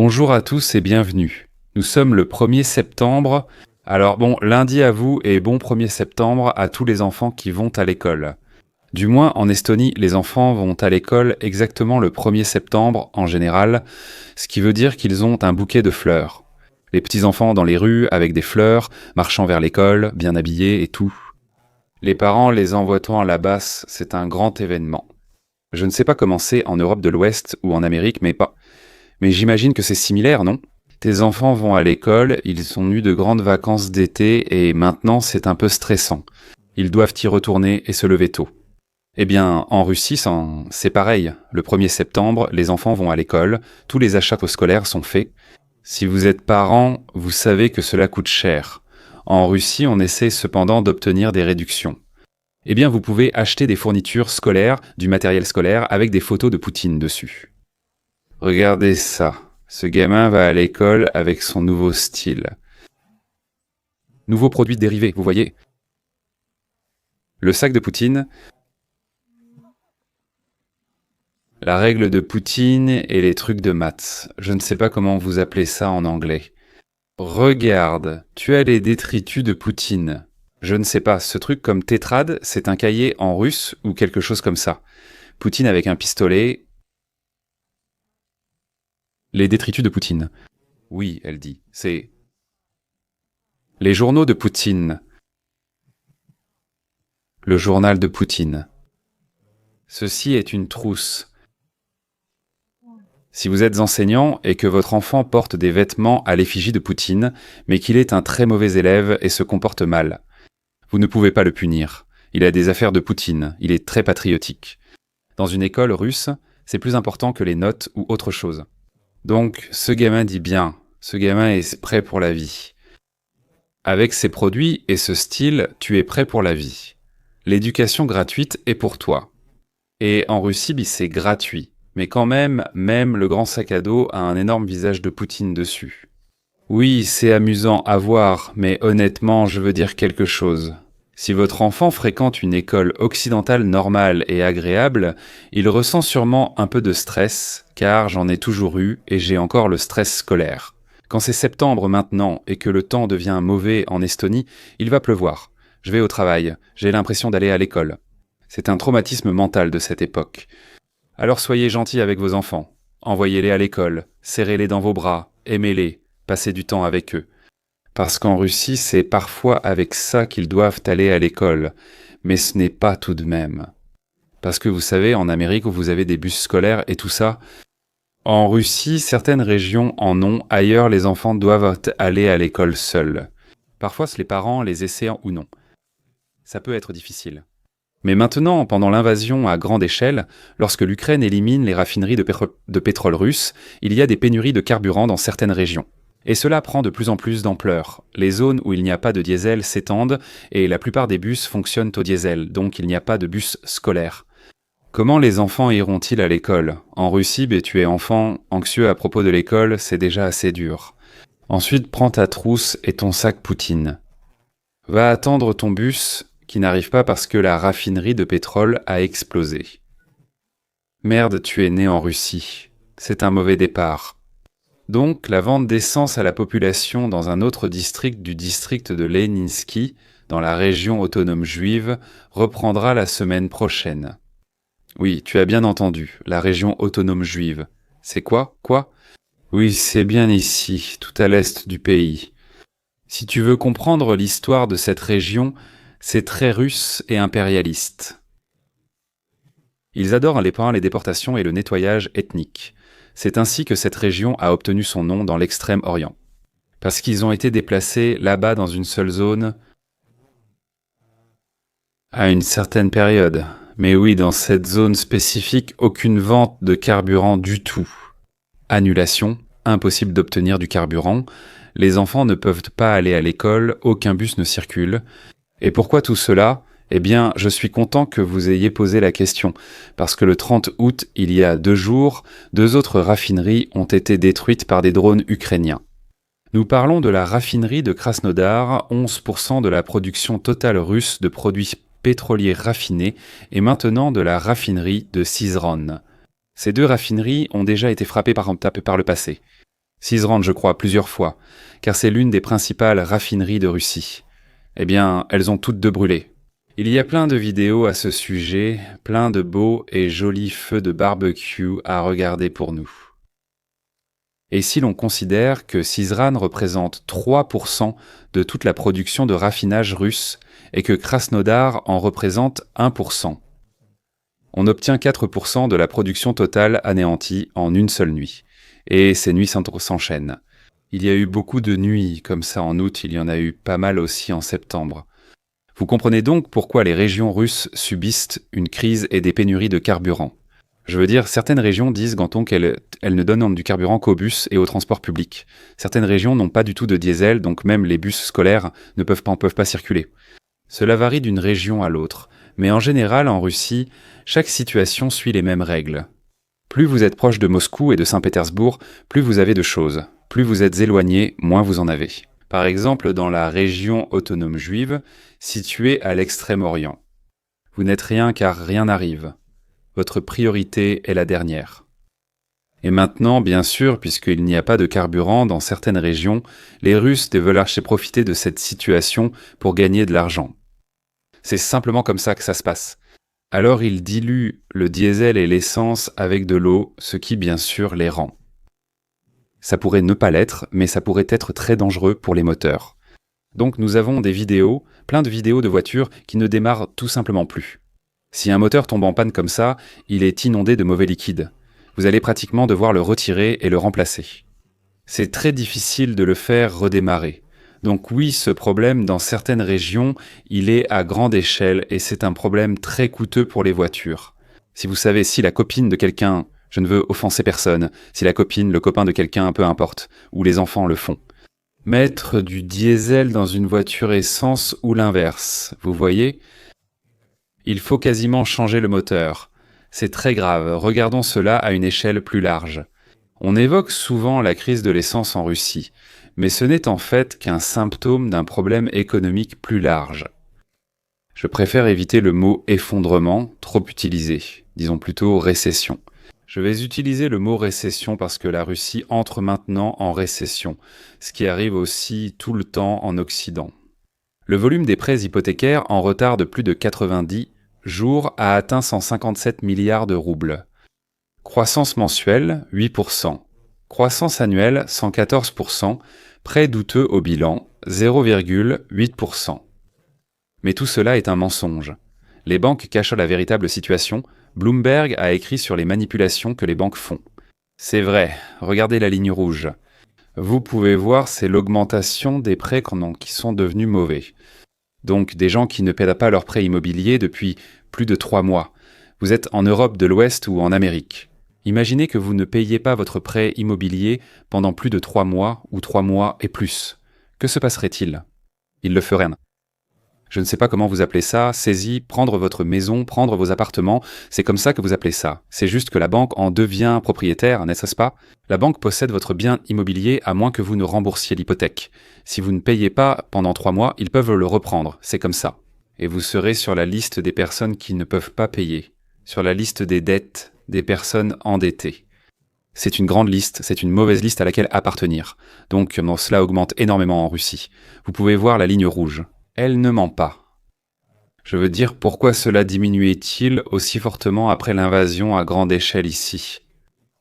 Bonjour à tous et bienvenue. Nous sommes le 1er septembre. Alors bon, lundi à vous et bon 1er septembre à tous les enfants qui vont à l'école. Du moins en Estonie, les enfants vont à l'école exactement le 1er septembre en général, ce qui veut dire qu'ils ont un bouquet de fleurs. Les petits enfants dans les rues avec des fleurs, marchant vers l'école, bien habillés et tout. Les parents les envoient à la basse, c'est un grand événement. Je ne sais pas comment c'est en Europe de l'Ouest ou en Amérique, mais j'imagine que c'est similaire, non? Tes enfants vont à l'école, ils ont eu de grandes vacances d'été et maintenant c'est un peu stressant. Ils doivent y retourner et se lever tôt. Eh bien, en Russie, c'est pareil. Le 1er septembre, les enfants vont à l'école, tous les achats scolaires sont faits. Si vous êtes parent, vous savez que cela coûte cher. En Russie, on essaie cependant d'obtenir des réductions. Eh bien, vous pouvez acheter des fournitures scolaires, du matériel scolaire, avec des photos de Poutine dessus. Regardez ça. Ce gamin va à l'école avec son nouveau style. Nouveau produit dérivé, vous voyez. Le sac de Poutine. La règle de Poutine et les trucs de maths. Je ne sais pas comment vous appelez ça en anglais. Regarde, tu as les détritus de Poutine. Je ne sais pas, ce truc comme tétrade, c'est un cahier en russe ou quelque chose comme ça. Poutine avec un pistolet. Les détritus de Poutine. Oui, elle dit, c'est... Les journaux de Poutine. Le journal de Poutine. Ceci est une trousse. Si vous êtes enseignant et que votre enfant porte des vêtements à l'effigie de Poutine, mais qu'il est un très mauvais élève et se comporte mal, vous ne pouvez pas le punir. Il a des affaires de Poutine, il est très patriotique. Dans une école russe, c'est plus important que les notes ou autre chose. Donc, ce gamin dit bien, ce gamin est prêt pour la vie. Avec ces produits et ce style, tu es prêt pour la vie. L'éducation gratuite est pour toi. Et en Russie, c'est gratuit. Mais quand même le grand sac à dos a un énorme visage de Poutine dessus. Oui, c'est amusant à voir, mais honnêtement, je veux dire quelque chose. Si votre enfant fréquente une école occidentale normale et agréable, il ressent sûrement un peu de stress, car j'en ai toujours eu et j'ai encore le stress scolaire. Quand c'est septembre maintenant et que le temps devient mauvais en Estonie, il va pleuvoir. Je vais au travail, j'ai l'impression d'aller à l'école. C'est un traumatisme mental de cette époque. Alors soyez gentils avec vos enfants. Envoyez-les à l'école, serrez-les dans vos bras, aimez-les, passez du temps avec eux. Parce qu'en Russie, c'est parfois avec ça qu'ils doivent aller à l'école, mais ce n'est pas tout de même. Parce que vous savez, en Amérique où vous avez des bus scolaires et tout ça, en Russie, certaines régions en ont, ailleurs les enfants doivent aller à l'école seuls. Parfois, les parents les essaient ou non. Ça peut être difficile. Mais maintenant, pendant l'invasion à grande échelle, lorsque l'Ukraine élimine les raffineries de pétrole russe, il y a des pénuries de carburant dans certaines régions. Et cela prend de plus en plus d'ampleur. Les zones où il n'y a pas de diesel s'étendent et la plupart des bus fonctionnent au diesel, donc il n'y a pas de bus scolaires. Comment les enfants iront-ils à l'école? En Russie, tu es enfant, anxieux à propos de l'école, c'est déjà assez dur. Ensuite, prends ta trousse et ton sac Poutine. Va attendre ton bus qui n'arrive pas parce que la raffinerie de pétrole a explosé. Merde, tu es né en Russie. C'est un mauvais départ. Donc, la vente d'essence à la population dans un autre district du district de Leninsky, dans la région autonome juive, reprendra la semaine prochaine. Oui, tu as bien entendu, la région autonome juive. C'est quoi? Oui, c'est bien ici, tout à l'est du pays. Si tu veux comprendre l'histoire de cette région, c'est très russe et impérialiste. Ils adorent les déportations et le nettoyage ethnique. C'est ainsi que cette région a obtenu son nom dans l'extrême-orient. Parce qu'ils ont été déplacés là-bas dans une seule zone à une certaine période. Mais oui, dans cette zone spécifique, aucune vente de carburant du tout. Annulation, impossible d'obtenir du carburant, les enfants ne peuvent pas aller à l'école, aucun bus ne circule. Et pourquoi tout cela? Eh bien, je suis content que vous ayez posé la question, parce que le 30 août, il y a 2 jours, 2 autres raffineries ont été détruites par des drones ukrainiens. Nous parlons de la raffinerie de Krasnodar, 11% de la production totale russe de produits pétroliers raffinés, et maintenant de la raffinerie de Syzron. Ces 2 raffineries ont déjà été frappées par le passé. Sisrand, je crois, plusieurs fois, car c'est l'une des principales raffineries de Russie. Eh bien, elles ont toutes deux brûlé. Il y a plein de vidéos à ce sujet, plein de beaux et jolis feux de barbecue à regarder pour nous. Et si l'on considère que Syzran représente 3% de toute la production de raffinage russe et que Krasnodar en représente 1%, on obtient 4% de la production totale anéantie en une seule nuit. Et ces nuits s'enchaînent. Il y a eu beaucoup de nuits comme ça en août, il y en a eu pas mal aussi en septembre. Vous comprenez donc pourquoi les régions russes subissent une crise et des pénuries de carburant. Je veux dire, certaines régions disent Ganton qu'elles ne donnent du carburant qu'aux bus et aux transports publics. Certaines régions n'ont pas du tout de diesel, donc même les bus scolaires ne peuvent pas circuler. Cela varie d'une région à l'autre, mais en général en Russie, chaque situation suit les mêmes règles. Plus vous êtes proche de Moscou et de Saint-Pétersbourg, plus vous avez de choses. Plus vous êtes éloigné, moins vous en avez. Par exemple, dans la région autonome juive, située à l'extrême-orient. Vous n'êtes rien car rien n'arrive. Votre priorité est la dernière. Et maintenant, bien sûr, puisqu'il n'y a pas de carburant dans certaines régions, les Russes veulent profiter de cette situation pour gagner de l'argent. C'est simplement comme ça que ça se passe. Alors ils diluent le diesel et l'essence avec de l'eau, ce qui bien sûr les rend. Ça pourrait ne pas l'être, mais ça pourrait être très dangereux pour les moteurs. Donc nous avons des vidéos, plein de vidéos de voitures qui ne démarrent tout simplement plus. Si un moteur tombe en panne comme ça, il est inondé de mauvais liquide. Vous allez pratiquement devoir le retirer et le remplacer. C'est très difficile de le faire redémarrer. Donc oui, ce problème, dans certaines régions, il est à grande échelle et c'est un problème très coûteux pour les voitures. Si vous savez, si la copine de quelqu'un, je ne veux offenser personne, si la copine, le copain de quelqu'un, peu importe, ou les enfants le font. Mettre du diesel dans une voiture essence ou l'inverse, vous voyez ? Il faut quasiment changer le moteur. C'est très grave, regardons cela à une échelle plus large. On évoque souvent la crise de l'essence en Russie, mais ce n'est en fait qu'un symptôme d'un problème économique plus large. Je préfère éviter le mot effondrement, trop utilisé, disons plutôt récession. Je vais utiliser le mot récession parce que la Russie entre maintenant en récession, ce qui arrive aussi tout le temps en Occident. Le volume des prêts hypothécaires en retard de plus de 90 jours a atteint 157 milliards de roubles. Croissance mensuelle, 8%. Croissance annuelle, 114%. Prêts douteux au bilan, 0,8%. Mais tout cela est un mensonge. Les banques cachent la véritable situation. Bloomberg a écrit sur les manipulations que les banques font. C'est vrai, regardez la ligne rouge. Vous pouvez voir, c'est l'augmentation des prêts qui sont devenus mauvais. Donc des gens qui ne paient pas leurs prêts immobiliers depuis plus de 3 mois. Vous êtes en Europe de l'Ouest ou en Amérique. Imaginez que vous ne payez pas votre prêt immobilier pendant plus de 3 mois ou 3 mois et plus. Que se passerait-il ? Il le ferait. Je ne sais pas comment vous appelez ça, saisie, prendre votre maison, prendre vos appartements, c'est comme ça que vous appelez ça. C'est juste que la banque en devient propriétaire, n'est-ce pas ? La banque possède votre bien immobilier à moins que vous ne remboursiez l'hypothèque. Si vous ne payez pas pendant 3 mois, ils peuvent le reprendre, c'est comme ça. Et vous serez sur la liste des personnes qui ne peuvent pas payer, sur la liste des dettes des personnes endettées. C'est une grande liste, c'est une mauvaise liste à laquelle appartenir. Donc cela augmente énormément en Russie. Vous pouvez voir la ligne rouge. Elle ne ment pas. Je veux dire, pourquoi cela diminuait-il aussi fortement après l'invasion à grande échelle ici ?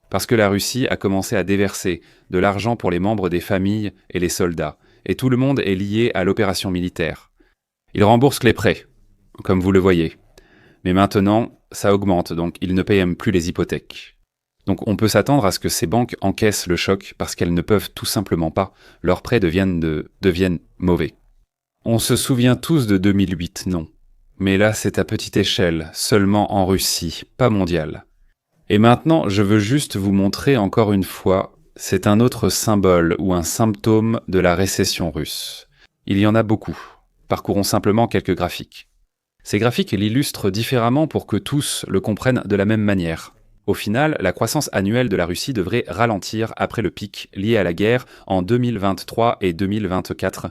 Parce que la Russie a commencé à déverser de l'argent pour les membres des familles et les soldats, et tout le monde est lié à l'opération militaire. Ils remboursent les prêts, comme vous le voyez. Mais maintenant, ça augmente, donc ils ne payent même plus les hypothèques. Donc on peut s'attendre à ce que ces banques encaissent le choc parce qu'elles ne peuvent tout simplement pas. Leurs prêts deviennent mauvais. On se souvient tous de 2008, non. Mais là, c'est à petite échelle, seulement en Russie, pas mondiale. Et maintenant, je veux juste vous montrer encore une fois, c'est un autre symbole ou un symptôme de la récession russe. Il y en a beaucoup. Parcourons simplement quelques graphiques. Ces graphiques l'illustrent différemment pour que tous le comprennent de la même manière. Au final, la croissance annuelle de la Russie devrait ralentir après le pic lié à la guerre en 2023 et 2024.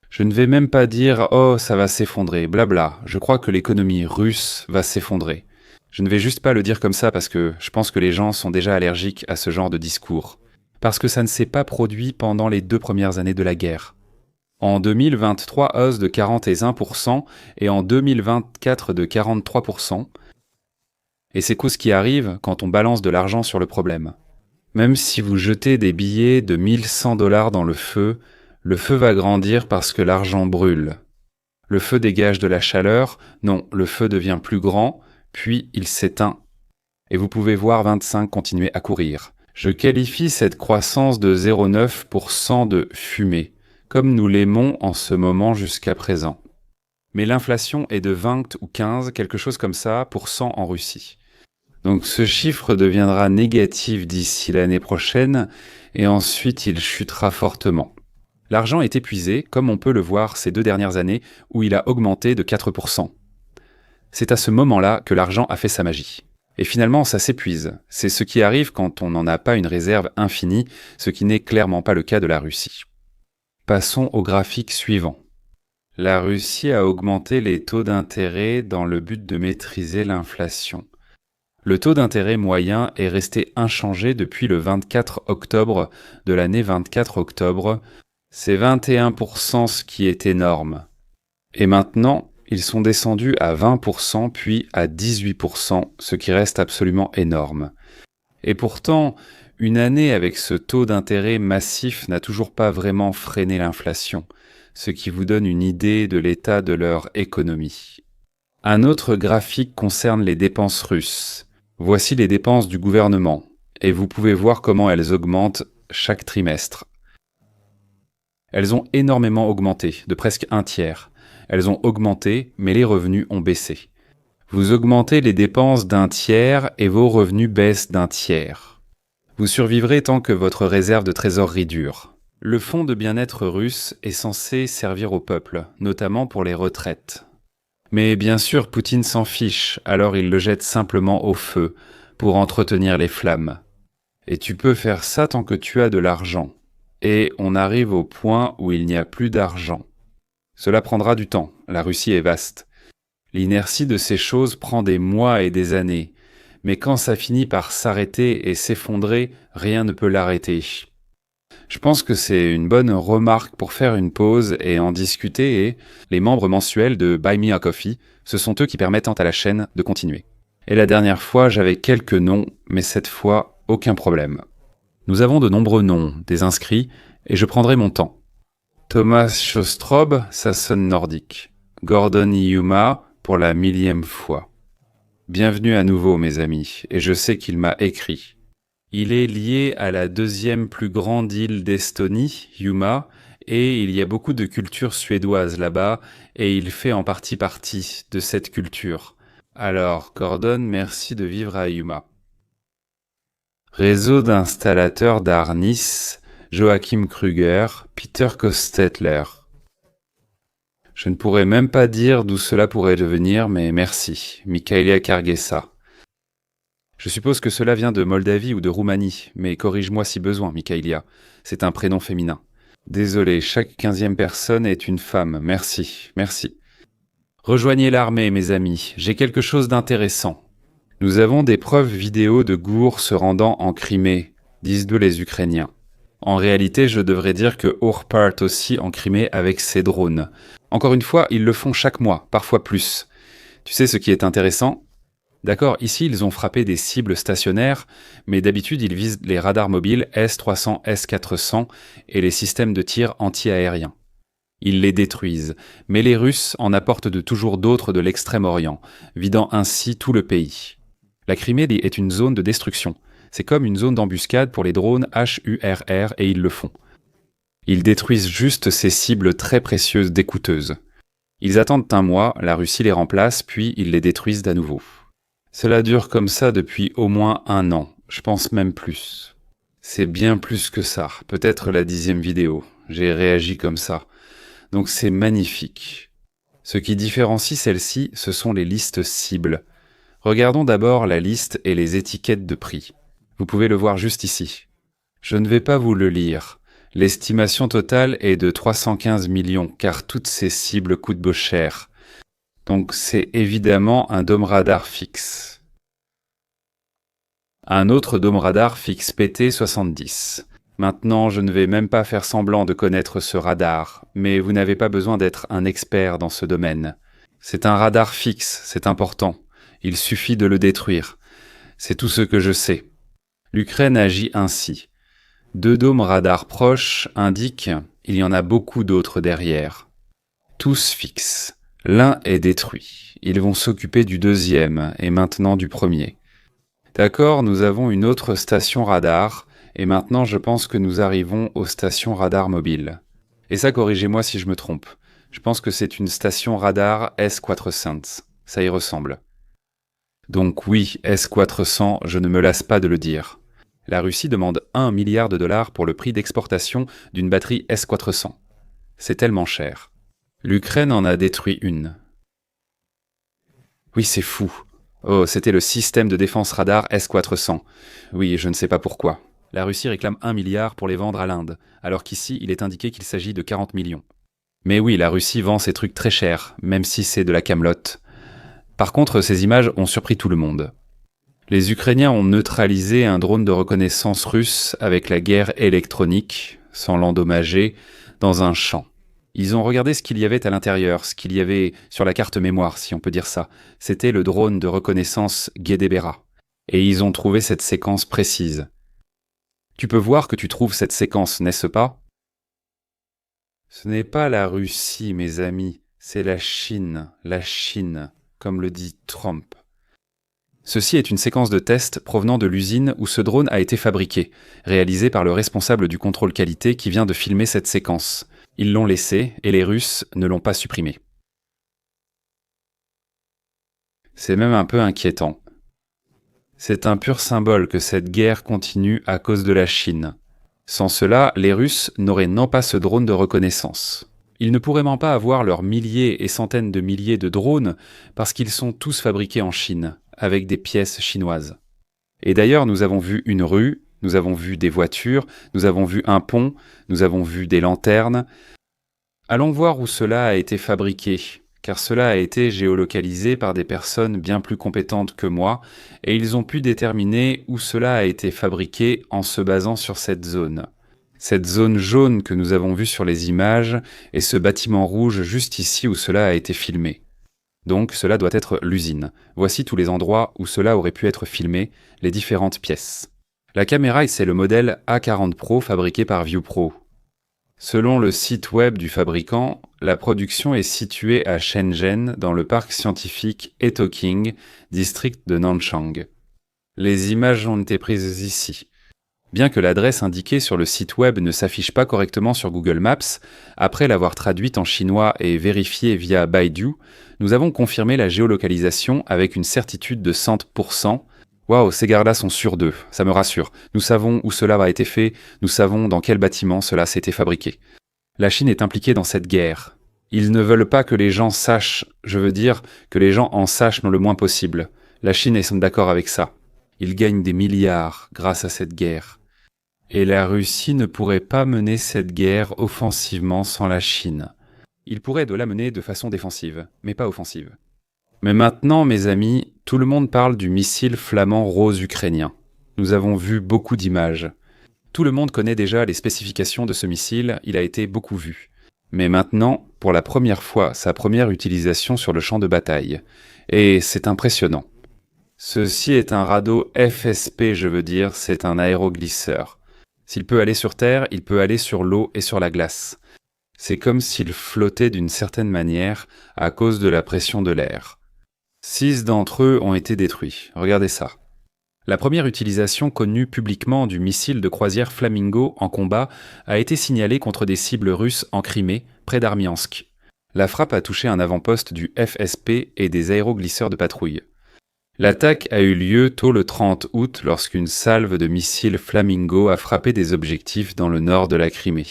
Je ne vais même pas dire « Oh, ça va s'effondrer, blabla ». Je crois que l'économie russe va s'effondrer. Je ne vais juste pas le dire comme ça parce que je pense que les gens sont déjà allergiques à ce genre de discours. parce que ça ne s'est pas produit pendant les 2 premières années de la guerre. En 2023, hausse de 41% et en 2024 de 43%. Et c'est ce qui arrive quand on balance de l'argent sur le problème. Même si vous jetez des billets de 1100 $ dans le feu va grandir parce que l'argent brûle. Le feu dégage de la chaleur, non, le feu devient plus grand, puis il s'éteint. Et vous pouvez voir 25 continuer à courir. Je qualifie cette croissance de 0,9% de fumée, comme nous l'aimons en ce moment jusqu'à présent. Mais l'inflation est de 20 ou 15, quelque chose comme ça, pour cent en Russie. Donc ce chiffre deviendra négatif d'ici l'année prochaine, et ensuite il chutera fortement. L'argent est épuisé, comme on peut le voir ces 2 dernières années, où il a augmenté de 4%. C'est à ce moment-là que l'argent a fait sa magie. Et finalement, ça s'épuise. C'est ce qui arrive quand on n'en a pas une réserve infinie, ce qui n'est clairement pas le cas de la Russie. Passons au graphique suivant. La Russie a augmenté les taux d'intérêt dans le but de maîtriser l'inflation. Le taux d'intérêt moyen est resté inchangé depuis le 24 octobre de l'année 24 octobre. C'est 21%, ce qui est énorme. Et maintenant, ils sont descendus à 20% puis à 18%, ce qui reste absolument énorme. Et pourtant, une année avec ce taux d'intérêt massif n'a toujours pas vraiment freiné l'inflation, ce qui vous donne une idée de l'état de leur économie. Un autre graphique concerne les dépenses russes. Voici les dépenses du gouvernement, et vous pouvez voir comment elles augmentent chaque trimestre. Elles ont énormément augmenté, de presque 1/3. Elles ont augmenté, mais les revenus ont baissé. Vous augmentez les dépenses d'1/3 et vos revenus baissent d'1/3. Vous survivrez tant que votre réserve de trésorerie dure. Le fonds de bien-être russe est censé servir au peuple, notamment pour les retraites. Mais bien sûr, Poutine s'en fiche, alors il le jette simplement au feu, pour entretenir les flammes. Et tu peux faire ça tant que tu as de l'argent. Et on arrive au point où il n'y a plus d'argent. Cela prendra du temps, la Russie est vaste. L'inertie de ces choses prend des mois et des années, mais quand ça finit par s'arrêter et s'effondrer, rien ne peut l'arrêter. Je pense que c'est une bonne remarque pour faire une pause et en discuter, et les membres mensuels de Buy Me a Coffee, ce sont eux qui permettent à la chaîne de continuer. Et la dernière fois, j'avais quelques noms, mais cette fois, aucun problème. Nous avons de nombreux noms, des inscrits, et je prendrai mon temps. Thomas Sjöström, ça sonne nordique. Gordon Yuma, pour la 1000e fois. Bienvenue à nouveau, mes amis, et je sais qu'il m'a écrit. Il est lié à la 2e plus grande île d'Estonie, Yuma, et il y a beaucoup de culture suédoise là-bas, et il fait en partie de cette culture. Alors, Gordon, merci de vivre à Yuma. Réseau d'installateurs d'Arnis, Joachim Kruger, Peter Kostetler. Je ne pourrais même pas dire d'où cela pourrait devenir, mais merci, Mikhaïlia Kargesa. Je suppose que cela vient de Moldavie ou de Roumanie, mais corrige-moi si besoin, Mikhaïlia. C'est un prénom féminin. Désolé, chaque 15e personne est une femme, merci. Rejoignez l'armée, mes amis, j'ai quelque chose d'intéressant. Nous avons des preuves vidéo de Gour se rendant en Crimée, disent-le les Ukrainiens. En réalité, je devrais dire que Our part aussi en Crimée avec ses drones. Encore une fois, ils le font chaque mois, parfois plus. Tu sais ce qui est intéressant ? D'accord, ici ils ont frappé des cibles stationnaires, mais d'habitude ils visent les radars mobiles S-300, S-400 et les systèmes de tir anti-aériens. Ils les détruisent, mais les Russes en apportent de toujours d'autres de l'Extrême-Orient, vidant ainsi tout le pays. La Crimée est une zone de destruction. C'est comme une zone d'embuscade pour les drones HURR et ils le font. Ils détruisent juste ces cibles très précieuses décoûteuses. Ils attendent un mois, la Russie les remplace, puis ils les détruisent à nouveau. Cela dure comme ça depuis au moins 1 an, je pense même plus. C'est bien plus que ça, peut-être la 10e vidéo, j'ai réagi comme ça. Donc c'est magnifique. Ce qui différencie celle-ci, ce sont les listes cibles. Regardons d'abord la liste et les étiquettes de prix. Vous pouvez le voir juste ici. Je ne vais pas vous le lire. L'estimation totale est de 315 millions, car toutes ces cibles coûtent beau cher. Donc c'est évidemment un dôme radar fixe. Un autre dôme radar fixe PT-70. Maintenant, je ne vais même pas faire semblant de connaître ce radar, mais vous n'avez pas besoin d'être un expert dans ce domaine. C'est un radar fixe, c'est important. Il suffit de le détruire. C'est tout ce que je sais. L'Ukraine agit ainsi. 2 dômes radars proches indiquent il y en a beaucoup d'autres derrière. Tous fixes. L'un est détruit. Ils vont s'occuper du deuxième et maintenant du premier. D'accord, nous avons une autre station radar et maintenant je pense que nous arrivons aux stations radar mobiles. Et ça, corrigez-moi si je me trompe. Je pense que c'est une station radar S-400. Ça y ressemble. Donc oui, S-400, je ne me lasse pas de le dire. La Russie demande 1 milliard de dollars pour le prix d'exportation d'une batterie S-400. C'est tellement cher. L'Ukraine en a détruit une. Oui, c'est fou. Oh, c'était le système de défense radar S-400. Oui, je ne sais pas pourquoi. La Russie réclame 1 milliard pour les vendre à l'Inde, alors qu'ici, il est indiqué qu'il s'agit de 40 millions. Mais oui, la Russie vend ces trucs très chers, même si c'est de la camelote. Par contre, ces images ont surpris tout le monde. Les Ukrainiens ont neutralisé un drone de reconnaissance russe avec la guerre électronique, sans l'endommager, dans un champ. Ils ont regardé ce qu'il y avait à l'intérieur, ce qu'il y avait sur la carte mémoire, si on peut dire ça. C'était le drone de reconnaissance Gedebera. Et ils ont trouvé cette séquence précise. Tu peux voir que tu trouves cette séquence, n'est-ce pas? Ce n'est pas la Russie, mes amis, c'est la Chine, comme le dit Trump. Ceci est une séquence de test provenant de l'usine où ce drone a été fabriqué, réalisée par le responsable du contrôle qualité qui vient de filmer cette séquence. Ils l'ont laissé et les Russes ne l'ont pas supprimé. C'est même un peu inquiétant. C'est un pur symbole que cette guerre continue à cause de la Chine. Sans cela, les Russes n'auraient non pas ce drone de reconnaissance. Ils ne pourraient même pas avoir leurs milliers et centaines de milliers de drones parce qu'ils sont tous fabriqués en Chine, avec des pièces chinoises. Et d'ailleurs, nous avons vu une rue, nous avons vu des voitures, nous avons vu un pont, nous avons vu des lanternes. Allons voir où cela a été fabriqué, car cela a été géolocalisé par des personnes bien plus compétentes que moi, et ils ont pu déterminer où cela a été fabriqué en se basant sur cette zone. Cette zone jaune que nous avons vue sur les images et ce bâtiment rouge juste ici où cela a été filmé. Donc cela doit être l'usine. Voici tous les endroits où cela aurait pu être filmé, les différentes pièces. La caméra, c'est le modèle A40 Pro fabriqué par ViewPro. Selon le site web du fabricant, la production est située à Shenzhen dans le parc scientifique Etoking, district de Nanchang. Les images ont été prises ici. Bien que l'adresse indiquée sur le site web ne s'affiche pas correctement sur Google Maps, après l'avoir traduite en chinois et vérifiée via Baidu, nous avons confirmé la géolocalisation avec une certitude de 100%. Waouh, ces gars-là sont sûrs d'eux, ça me rassure. Nous savons où cela a été fait, nous savons dans quel bâtiment cela s'était fabriqué. La Chine est impliquée dans cette guerre. Ils ne veulent pas que les gens sachent, je veux dire, que les gens en sachent le moins possible. La Chine est d'accord avec ça. Ils gagnent des milliards grâce à cette guerre. Et la Russie ne pourrait pas mener cette guerre offensivement sans la Chine. Il pourrait la mener de façon défensive, mais pas offensive. Mais maintenant, mes amis, tout le monde parle du missile flamand rose ukrainien. Nous avons vu beaucoup d'images. Tout le monde connaît déjà les spécifications de ce missile, il a été beaucoup vu. Mais maintenant, pour la première fois, sa première utilisation sur le champ de bataille. Et c'est impressionnant. Ceci est un radeau FSP, je veux dire, c'est un aéroglisseur. S'il peut aller sur terre, il peut aller sur l'eau et sur la glace. C'est comme s'il flottait d'une certaine manière à cause de la pression de l'air. 6 d'entre eux ont été détruits. Regardez ça. La première utilisation connue publiquement du missile de croisière Flamingo en combat a été signalée contre des cibles russes en Crimée, près d'Armiansk. La frappe a touché un avant-poste du FSP et des aéroglisseurs de patrouille. L'attaque a eu lieu tôt le 30 août lorsqu'une salve de missiles Flamingo a frappé des objectifs dans le nord de la Crimée.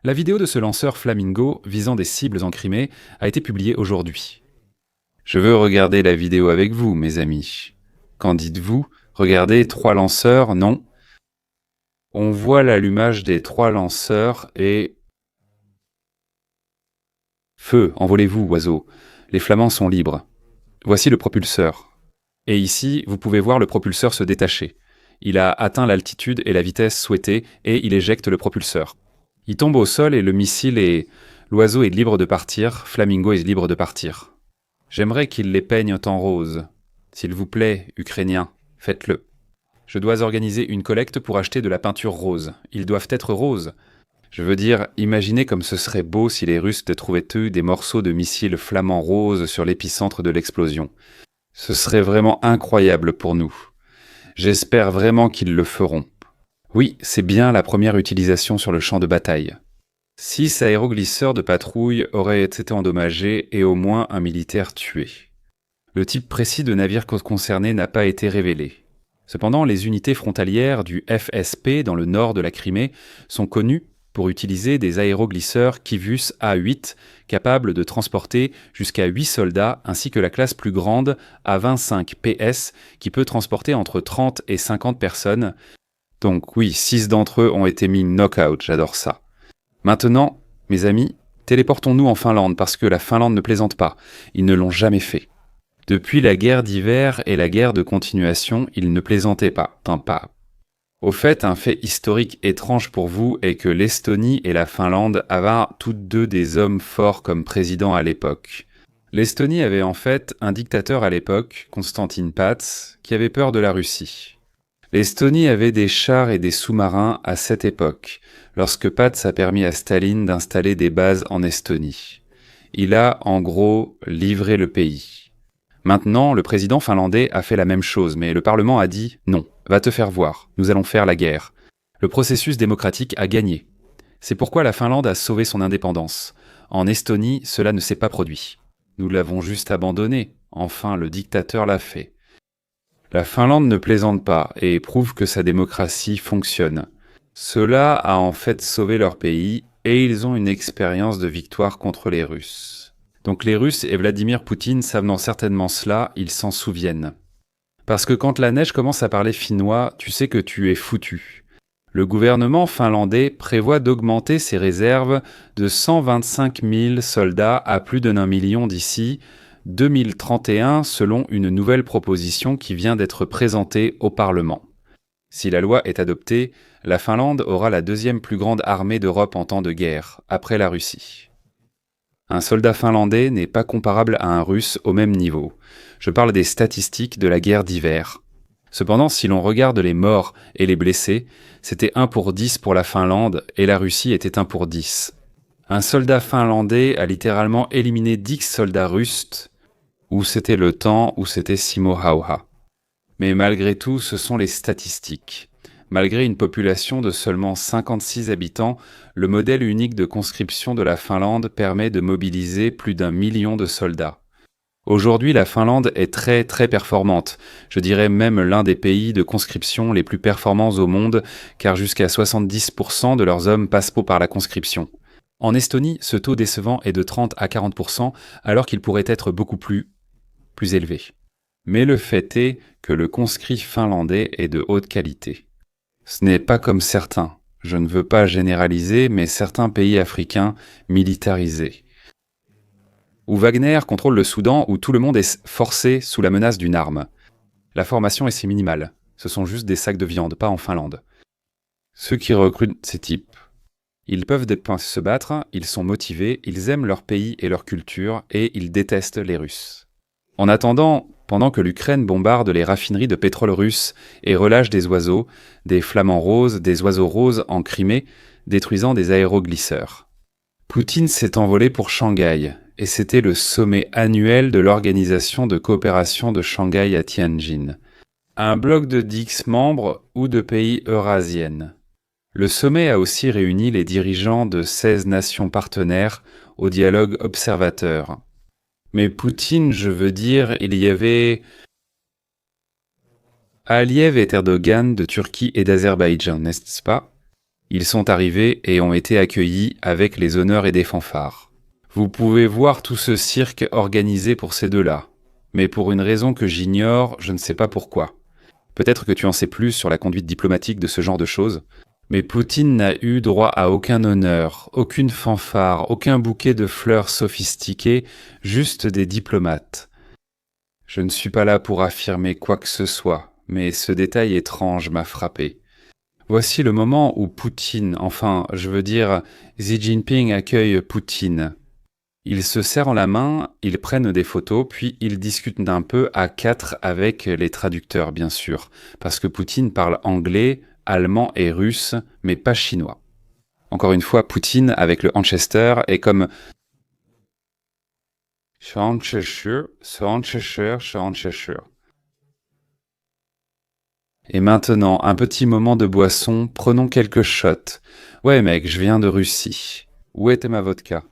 La vidéo de ce lanceur Flamingo visant des cibles en Crimée a été publiée aujourd'hui. Je veux regarder la vidéo avec vous, mes amis. Qu'en dites-vous? Regardez 3 lanceurs, non? On voit l'allumage des 3 lanceurs et... Feu, envolez-vous, oiseaux. Les flamants sont libres. Voici le propulseur. Et ici, vous pouvez voir le propulseur se détacher. Il a atteint l'altitude et la vitesse souhaitée et il éjecte le propulseur. Il tombe au sol et le missile est... L'oiseau est libre de partir, Flamingo est libre de partir. J'aimerais qu'il les peigne en rose. S'il vous plaît, Ukrainiens, faites-le. Je dois organiser une collecte pour acheter de la peinture rose. Ils doivent être roses. Je veux dire, imaginez comme ce serait beau si les Russes trouvaient eux des morceaux de missiles flamands roses sur l'épicentre de l'explosion. Ce serait vraiment incroyable pour nous. J'espère vraiment qu'ils le feront. Oui, c'est bien la première utilisation sur le champ de bataille. 6 aéroglisseurs de patrouille auraient été endommagés et au moins un militaire tué. Le type précis de navire concerné n'a pas été révélé. Cependant, les unités frontalières du FSP dans le nord de la Crimée sont connues pour utiliser des aéroglisseurs Kivus A8 capables de transporter jusqu'à 8 soldats ainsi que la classe plus grande A25 PS qui peut transporter entre 30 et 50 personnes. Donc oui, 6 d'entre eux ont été mis knock-out, j'adore ça. Maintenant, mes amis, téléportons-nous en Finlande parce que la Finlande ne plaisante pas. Ils ne l'ont jamais fait. Depuis la guerre d'hiver et la guerre de continuation, ils ne plaisantaient pas, tant pas. Au fait, un fait historique étrange pour vous est que l'Estonie et la Finlande avaient toutes deux des hommes forts comme présidents à l'époque. L'Estonie avait en fait un dictateur à l'époque, Konstantin Päts, qui avait peur de la Russie. L'Estonie avait des chars et des sous-marins à cette époque, lorsque Päts a permis à Staline d'installer des bases en Estonie. Il a, en gros, livré le pays. Maintenant, le président finlandais a fait la même chose, mais le Parlement a dit « Non, va te faire voir, nous allons faire la guerre ». Le processus démocratique a gagné. C'est pourquoi la Finlande a sauvé son indépendance. En Estonie, cela ne s'est pas produit. Nous l'avons juste abandonné. Enfin, le dictateur l'a fait. La Finlande ne plaisante pas et prouve que sa démocratie fonctionne. Cela a en fait sauvé leur pays et ils ont une expérience de victoire contre les Russes. Donc les Russes et Vladimir Poutine savent certainement cela, ils s'en souviennent. Parce que quand la neige commence à parler finnois, tu sais que tu es foutu. Le gouvernement finlandais prévoit d'augmenter ses réserves de 125 000 soldats à plus d'1 million d'ici 2031 selon une nouvelle proposition qui vient d'être présentée au Parlement. Si la loi est adoptée, la Finlande aura la deuxième plus grande armée d'Europe en temps de guerre, après la Russie. Un soldat finlandais n'est pas comparable à un Russe au même niveau. Je parle des statistiques de la guerre d'hiver. Cependant, si l'on regarde les morts et les blessés, c'était 1 pour 10 pour la Finlande et la Russie était 1 pour 10. Un soldat finlandais a littéralement éliminé 10 soldats russes, ou c'était le temps, ou c'était Simo Häyhä. Mais malgré tout, ce sont les statistiques. Malgré une population de seulement 56 habitants, le modèle unique de conscription de la Finlande permet de mobiliser plus d'1 million de soldats. Aujourd'hui, la Finlande est très performante. Je dirais même l'un des pays de conscription les plus performants au monde, car jusqu'à 70% de leurs hommes passent par la conscription. En Estonie, ce taux décevant est de 30 à 40%, alors qu'il pourrait être beaucoup plus élevé. Mais le fait est que le conscrit finlandais est de haute qualité. Ce n'est pas comme certains, je ne veux pas généraliser, mais certains pays africains militarisés. Où Wagner contrôle le Soudan, où tout le monde est forcé sous la menace d'une arme. La formation est si minimale, ce sont juste des sacs de viande, pas en Finlande. Ceux qui recrutent ces types, ils peuvent se battre, ils sont motivés, ils aiment leur pays et leur culture, et ils détestent les Russes. En attendant, pendant que l'Ukraine bombarde les raffineries de pétrole russe et relâche des oiseaux, des flamants roses, des oiseaux roses en Crimée, détruisant des aéroglisseurs. Poutine s'est envolé pour Shanghai, et c'était le sommet annuel de l'Organisation de coopération de Shanghai à Tianjin. Un bloc de 10 membres ou de pays eurasiennes. Le sommet a aussi réuni les dirigeants de 16 nations partenaires au dialogue observateur. Mais Poutine, je veux dire, il y avait Aliyev et Erdogan de Turquie et d'Azerbaïdjan, n'est-ce pas? Ils sont arrivés et ont été accueillis avec les honneurs et des fanfares. Vous pouvez voir tout ce cirque organisé pour ces deux-là. Mais pour une raison que j'ignore, je ne sais pas pourquoi. Peut-être que tu en sais plus sur la conduite diplomatique de ce genre de choses. Mais Poutine n'a eu droit à aucun honneur, aucune fanfare, aucun bouquet de fleurs sophistiquées, juste des diplomates. Je ne suis pas là pour affirmer quoi que ce soit, Mais ce détail étrange m'a frappé. Voici le moment où Poutine, enfin, je veux dire, Xi Jinping accueille Poutine. Ils se serrent la main, ils prennent des photos, puis ils discutent d'un peu à quatre avec les traducteurs, bien sûr, parce que Poutine parle anglais, allemand et russe, mais pas chinois. Encore une fois, Poutine, avec le Manchester, est comme Manchester. Et maintenant, un petit moment de boisson, prenons quelques shots. Ouais mec, je viens de Russie. Où était ma vodka?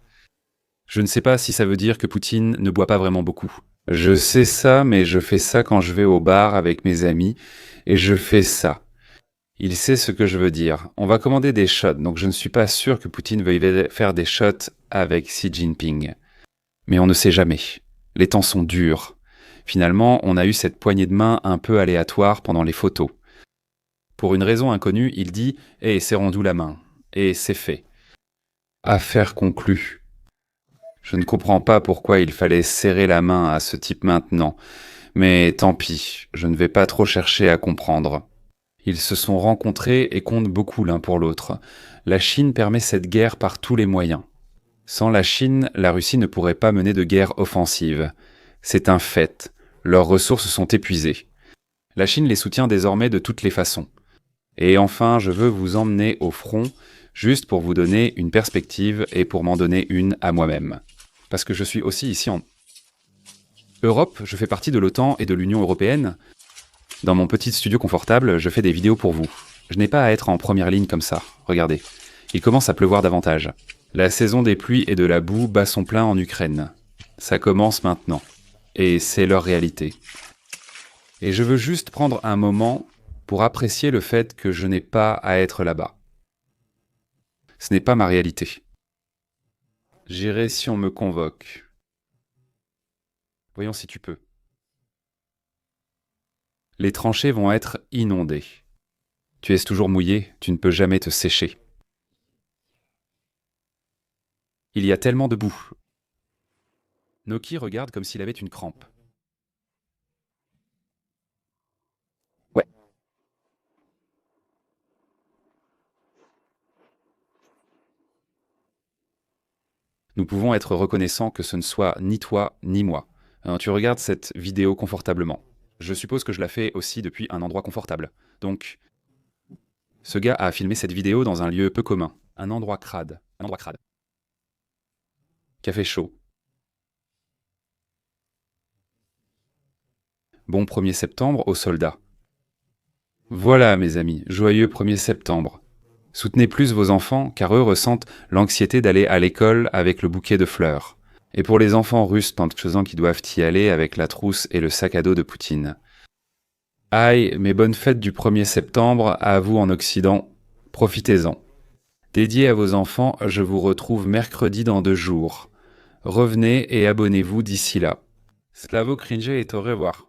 Je ne sais pas si ça veut dire que Poutine ne boit pas vraiment beaucoup. Je sais ça, mais je fais ça quand je vais au bar avec mes amis, et je fais ça. Il sait ce que je veux dire. On va commander des shots, donc je ne suis pas sûr que Poutine veuille faire des shots avec Xi Jinping. Mais on ne sait jamais. Les temps sont durs. Finalement, on a eu cette poignée de main un peu aléatoire pendant les photos. Pour une raison inconnue, il dit « Eh, serrons-nous la main ». Et c'est fait. Affaire conclue. Je ne comprends pas pourquoi il fallait serrer la main à ce type maintenant. Mais tant pis, je ne vais pas trop chercher à comprendre. Ils se sont rencontrés et comptent beaucoup l'un pour l'autre. La Chine permet cette guerre par tous les moyens. Sans la Chine, la Russie ne pourrait pas mener de guerre offensive. C'est un fait. Leurs ressources sont épuisées. La Chine les soutient désormais de toutes les façons. Et enfin, je veux vous emmener au front, juste pour vous donner une perspective et pour m'en donner une à moi-même. Parce que je suis aussi ici en Europe, je fais partie de l'OTAN et de l'Union européenne. Dans mon petit studio confortable, je fais des vidéos pour vous. Je n'ai pas à être en première ligne comme ça. Regardez. Il commence à pleuvoir davantage. La saison des pluies et de la boue bat son plein en Ukraine. Ça commence maintenant. Et c'est leur réalité. Et je veux juste prendre un moment pour apprécier le fait que je n'ai pas à être là-bas. Ce n'est pas ma réalité. J'irai si on me convoque. Voyons si tu peux. Les tranchées vont être inondées. Tu es toujours mouillé, tu ne peux jamais te sécher. Il y a tellement de boue. Noki regarde comme s'il avait une crampe. Ouais. Nous pouvons être reconnaissants que ce ne soit ni toi ni moi. Tu regardes cette vidéo confortablement. Je suppose que je la fais aussi depuis un endroit confortable. Donc, ce gars a filmé cette vidéo dans un lieu peu commun. Un endroit crade. Café chaud. Bon 1er septembre aux soldats. Voilà, mes amis, joyeux 1er septembre. Soutenez plus vos enfants, car eux ressentent l'anxiété d'aller à l'école avec le bouquet de fleurs. Et pour les enfants russes pensant qu'ils doivent y aller avec la trousse et le sac à dos de Poutine. Aïe, mes bonnes fêtes du 1er septembre à vous en Occident. Profitez-en. Dédié à vos enfants, je vous retrouve mercredi dans 2 jours. Revenez et abonnez-vous d'ici là. Slavo Kringe et au revoir.